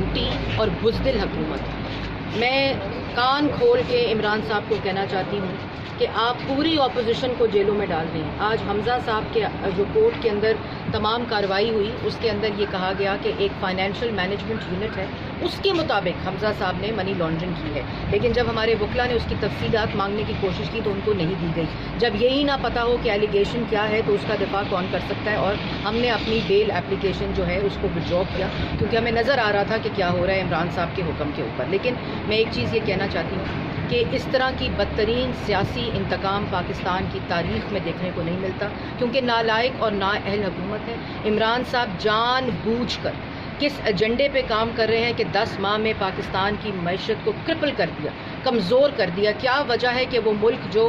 جھوٹی اور بزدل حکومت ہے۔ میں کان کھول کے عمران صاحب کو کہنا چاہتی ہوں کہ آپ پوری اپوزیشن کو جیلوں میں ڈال دیں۔ آج حمزہ صاحب کے جو کورٹ کے اندر تمام کارروائی ہوئی، اس کے اندر یہ کہا گیا کہ ایک فائنینشیل مینجمنٹ یونٹ ہے، اس کے مطابق حمزہ صاحب نے منی لانڈرنگ کی ہے، لیکن جب ہمارے وکلا نے اس کی تفصیلات مانگنے کی کوشش کی تو ان کو نہیں دی گئی۔ جب یہی نہ پتہ ہو کہ ایلیگیشن کیا ہے تو اس کا دفاع کون کر سکتا ہے؟ اور ہم نے اپنی بیل اپلیکیشن جو ہے اس کو وڈرا کیا، کیونکہ ہمیں نظر آ رہا تھا کہ کیا ہو رہا ہے عمران صاحب کے حکم کے اوپر۔ لیکن میں ایک چیز یہ کہنا چاہتی ہوں کہ اس طرح کی بدترین سیاسی انتقام پاکستان کی تاریخ میں دیکھنے کو نہیں ملتا، کیونکہ نالائق اور نااہل حکومت ہے۔ عمران صاحب جان بوجھ کر کس ایجنڈے پہ کام کر رہے ہیں کہ 10 ماہ میں پاکستان کی معیشت کو کرپل کر دیا، کمزور کر دیا۔ کیا وجہ ہے کہ وہ ملک جو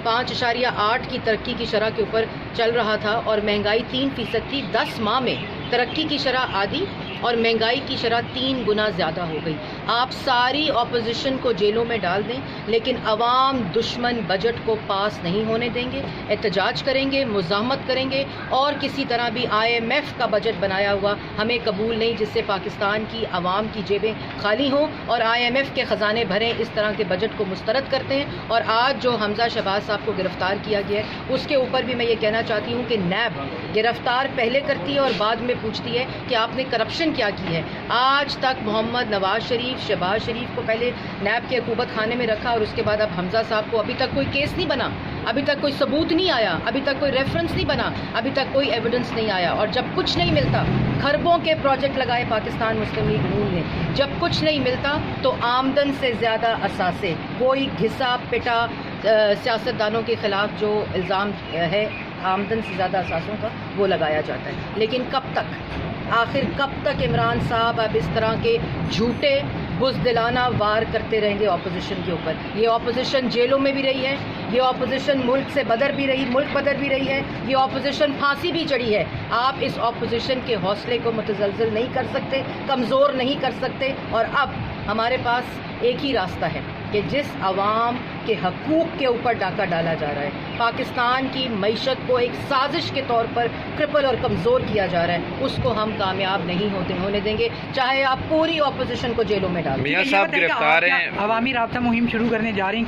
5.8 کی ترقی کی شرح کے اوپر چل رہا تھا اور مہنگائی 3% تھی، 10 ماہ میں ترقی کی شرح آدھی اور مہنگائی کی شرح 3 گنا زیادہ ہو گئی۔ آپ ساری اپوزیشن کو جیلوں میں ڈال دیں لیکن عوام دشمن بجٹ کو پاس نہیں ہونے دیں گے، احتجاج کریں گے، مزاحمت کریں گے، اور کسی طرح بھی IMF کا بجٹ بنایا ہوا ہمیں قبول نہیں، جس سے پاکستان کی عوام کی جیبیں خالی ہوں اور IMF کے خزانے بھریں۔ اس طرح کے بجٹ کو مسترد کرتے ہیں۔ اور آج جو حمزہ شہباز صاحب کو گرفتار کیا گیا ہے اس کے اوپر بھی میں یہ کہنا چاہتی ہوں کہ نیب گرفتار پہلے کرتی ہے اور بعد میں پوچھتی ہے کہ آپ نے کرپشن کیا کی ہے۔ آج تک محمد نواز شریف، شہباز شریف کو پہلے نیب کے عقوبت خانے میں رکھا اور اس کے بعد اب حمزہ صاحب کو ابھی تک کوئی کیس نہیں بنا، ابھی تک کوئی ثبوت نہیں آیا، ابھی تک کوئی ریفرنس نہیں بنا، ابھی تک کوئی ایویڈنس نہیں آیا۔ اور جب کچھ نہیں ملتا، کھربوں کے پروجیکٹ لگائے پاکستان مسلم لیگ نون نے، جب کچھ نہیں ملتا تو آمدن سے زیادہ اثاثے، کوئی گھسا پٹا سیاستدانوں کے خلاف جو الزام ہے آمدن سے زیادہ اثاثوں کا، وہ لگایا جاتا ہے۔ لیکن کب تک، آخر کب تک عمران صاحب اب اس طرح کے جھوٹے بزدلانہ وار کرتے رہیں گے اپوزیشن کے اوپر؟ یہ اپوزیشن جیلوں میں بھی رہی ہے، یہ اپوزیشن ملک بدر بھی رہی ہے، یہ اپوزیشن پھانسی بھی چڑھی ہے۔ آپ اس اپوزیشن کے حوصلے کو متزلزل نہیں کر سکتے، کمزور نہیں کر سکتے۔ اور اب ہمارے پاس ایک ہی راستہ ہے کہ جس عوام کے حقوق کے اوپر ڈاکہ ڈالا جا رہا ہے، پاکستان کی معیشت کو ایک سازش کے طور پر کرپل اور کمزور کیا جا رہا ہے، اس کو ہم کامیاب نہیں ہونے دیں گے، چاہے آپ پوری اپوزیشن کو جیلوں میں ڈالیں۔ میاں صاحب گرفتار ہیں، عوامی رابطہ مہم شروع کرنے جا رہی ہیں۔